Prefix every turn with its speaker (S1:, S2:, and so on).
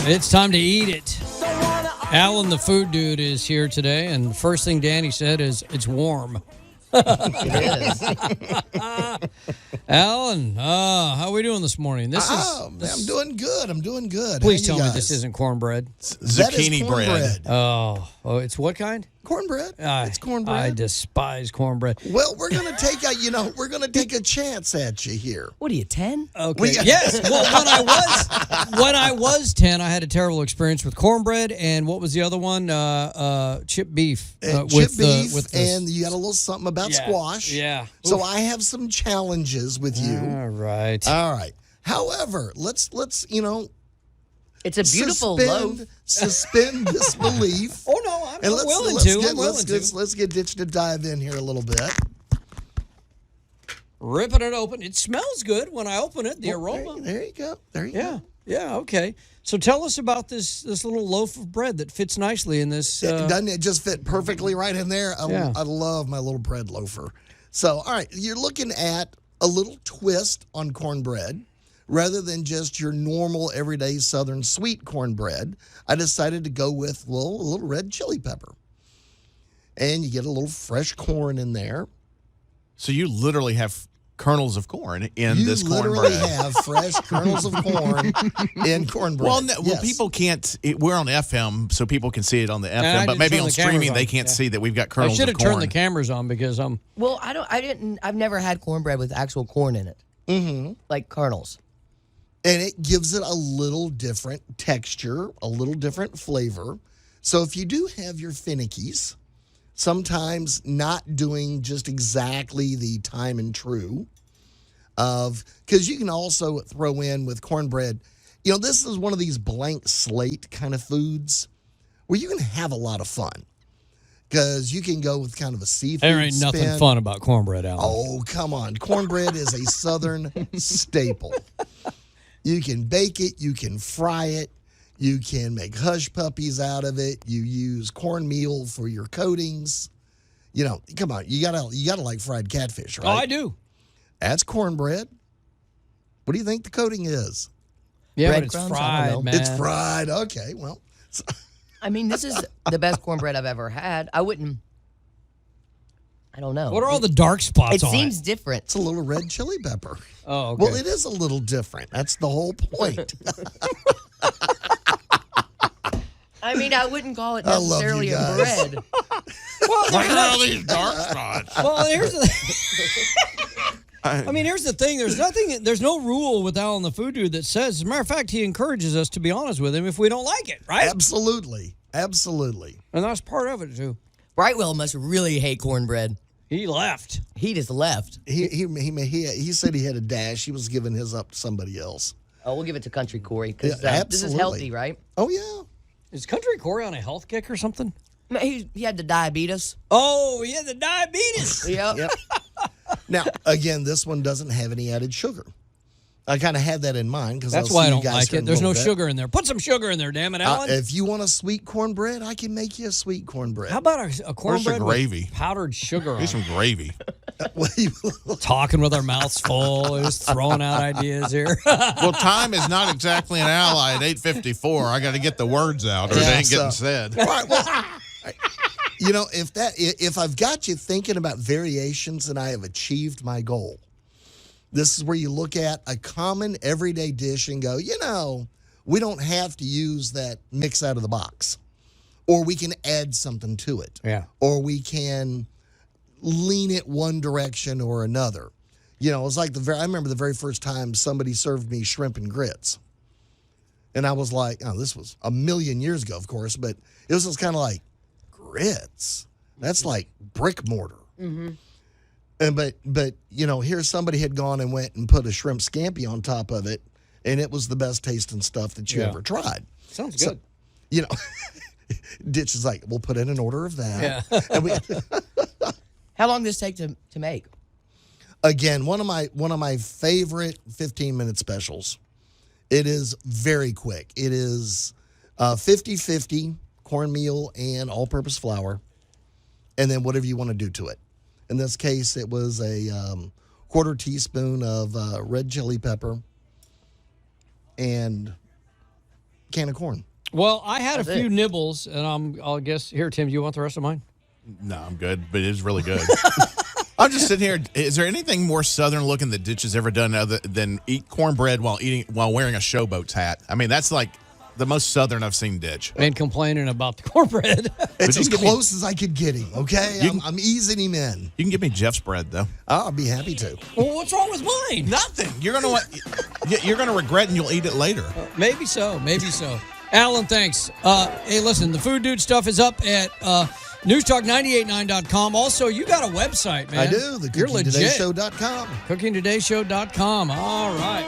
S1: It's time to eat it. Allan, the food dude, is here today, and the first thing Danny said is, it's warm.
S2: It is.
S1: Allan, how are we doing this morning?
S3: I'm doing good. I'm doing good.
S1: Please tell me this isn't cornbread.
S3: Zucchini bread.
S1: Oh, it's what kind?
S3: Cornbread. It's cornbread.
S1: I despise cornbread.
S3: Well, we're gonna take a chance at you here.
S2: What are you, 10?
S1: Okay. Yes. Well, when I was 10, I had a terrible experience with cornbread, and what was the other one? Chip beef.
S3: And you got a little something about squash.
S1: Yeah.
S3: So I have some challenges with you.
S1: All right.
S3: However, let's
S2: It's a beautiful loaf.
S3: Suspend disbelief.
S1: Oh no, I'm willing to.
S3: Let's get Ditch to dive in here a little bit.
S1: Ripping it open. It smells good when I open it. The aroma.
S3: There you go. There you go.
S1: Yeah. Okay. So tell us about this little loaf of bread that fits nicely in this.
S3: Doesn't it just fit perfectly right in there? I love my little bread loafer. So, all right, you're looking at a little twist on cornbread. Rather than just your normal, everyday Southern sweet cornbread, I decided to go with, a little red chili pepper. And you get a little fresh corn in there.
S4: So you literally have kernels of corn in this cornbread.
S3: You literally have fresh kernels of corn in cornbread.
S4: Well, people can't. We're on FM, so people can see it on the FM. But maybe on streaming, they can't see that we've got kernels of corn.
S1: I should have turned the cameras on because I'm.
S2: Well, I've never had cornbread with actual corn in it.
S3: Mm-hmm.
S2: Like kernels.
S3: And it gives it a little different texture, a little different flavor. So if you do have your finickies, sometimes not doing just exactly the time and true because you can also throw in with cornbread. This is one of these blank slate kind of foods where you can have a lot of fun because you can go with kind of a seafood
S1: There ain't
S3: spin.
S1: nothing fun about cornbread, Allan.
S3: Oh, come on. Cornbread is a Southern staple. You can bake it. You can fry it. You can make hush puppies out of it. You use cornmeal for your coatings. Come on. You gotta like fried catfish, right?
S1: Oh, I do.
S3: That's cornbread. What do you think the coating is?
S1: Yeah,
S2: Bread
S1: but it's
S2: crumbs? I
S1: fried,
S2: don't know.
S1: man.
S3: It's fried. Okay, well.
S2: I mean, this is the best cornbread I've ever had. I don't know.
S1: What are all the dark spots on it?
S2: It seems different.
S3: It's a little red chili pepper.
S1: Oh, okay.
S3: Well, it is a little different. That's the whole point.
S2: I mean, I wouldn't call it
S3: I love
S2: necessarily
S3: you
S2: a
S3: guys.
S2: bread.
S1: Well,
S4: Look at all these dark spots.
S1: Well, here's the thing. There's no rule with Allan the Food Dude that says, as a matter of fact, he encourages us to be honest with him if we don't like it, right?
S3: Absolutely. Absolutely.
S1: And that's part of it, too.
S2: Brightwell must really hate cornbread.
S1: He left.
S2: He just left.
S3: He said he had a dash. He was giving his up to somebody else.
S2: Oh, we'll give it to Country Corey because
S3: Yeah,
S2: this is
S3: absolutely.
S2: healthy, right?
S3: Oh, yeah.
S1: Is Country Corey on a health kick or something?
S2: No, he had the diabetes.
S1: Oh, yeah, the diabetes.
S2: Yep.
S3: Now, again, this one doesn't have any added sugar. I kind of had that in mind because
S1: That's why I don't like it. There's no sugar in there. Put some sugar in there, damn it, Allan.
S3: If you want a sweet cornbread, I can make you a sweet cornbread.
S1: How about a cornbread
S4: gravy?
S1: with powdered sugar on
S4: Need some
S1: it?
S4: gravy.
S1: Talking with our mouths full, just throwing out ideas here.
S4: Well, time is not exactly an ally at 8:54. I got to get the words out, or they ain't getting said.
S3: All right, well, if I've got you thinking about variations, then I have achieved my goal. This is where you look at a common everyday dish and go, we don't have to use that mix out of the box. Or we can add something to it.
S1: Yeah.
S3: Or we can lean it one direction or another. It's like I remember the very first time somebody served me shrimp and grits. And I was like, this was a million years ago, of course, but it was just kind of like, grits? That's like brick mortar.
S2: Mm-hmm.
S3: And but here somebody had gone and went and put a shrimp scampi on top of it, and it was the best tasting stuff that you ever tried.
S1: Sounds good.
S3: Ditch is like, we'll put in an order of that.
S1: Yeah.
S3: And
S2: How long does this take to make?
S3: again, one of my favorite 15-minute specials. It is very quick. It is 50-50 cornmeal and all-purpose flour, and then whatever you want to do to it. In this case, it was a quarter teaspoon of red chili pepper and can of corn.
S1: Well, I had
S2: That's
S1: a few
S2: it.
S1: nibbles, and I'll guess here, Tim. Do you want the rest of mine?
S4: No, I'm good, but it is really good. I'm just sitting here. Is there anything more southern looking that Ditch has ever done other than eat cornbread while wearing a showboat's hat? I mean, that's like the most southern I've seen Ditch.
S1: And complaining about the cornbread.
S3: It's
S4: you
S3: as
S4: can give me-
S3: close as I could get him, okay? I'm easing him in.
S4: You can give me Jeff's bread though.
S3: I'll be happy to.
S1: Well, what's wrong with mine?
S4: Nothing. You're gonna regret and you'll eat it later.
S1: Maybe so. Maybe so. Allan, thanks. Hey, listen, the Food Dude stuff is up at newstalk989.com. Also, you got a website, man.
S3: I do.
S1: You're legit.
S3: TheCookingTodayShow.com.
S1: CookingTodayShow.com. All right.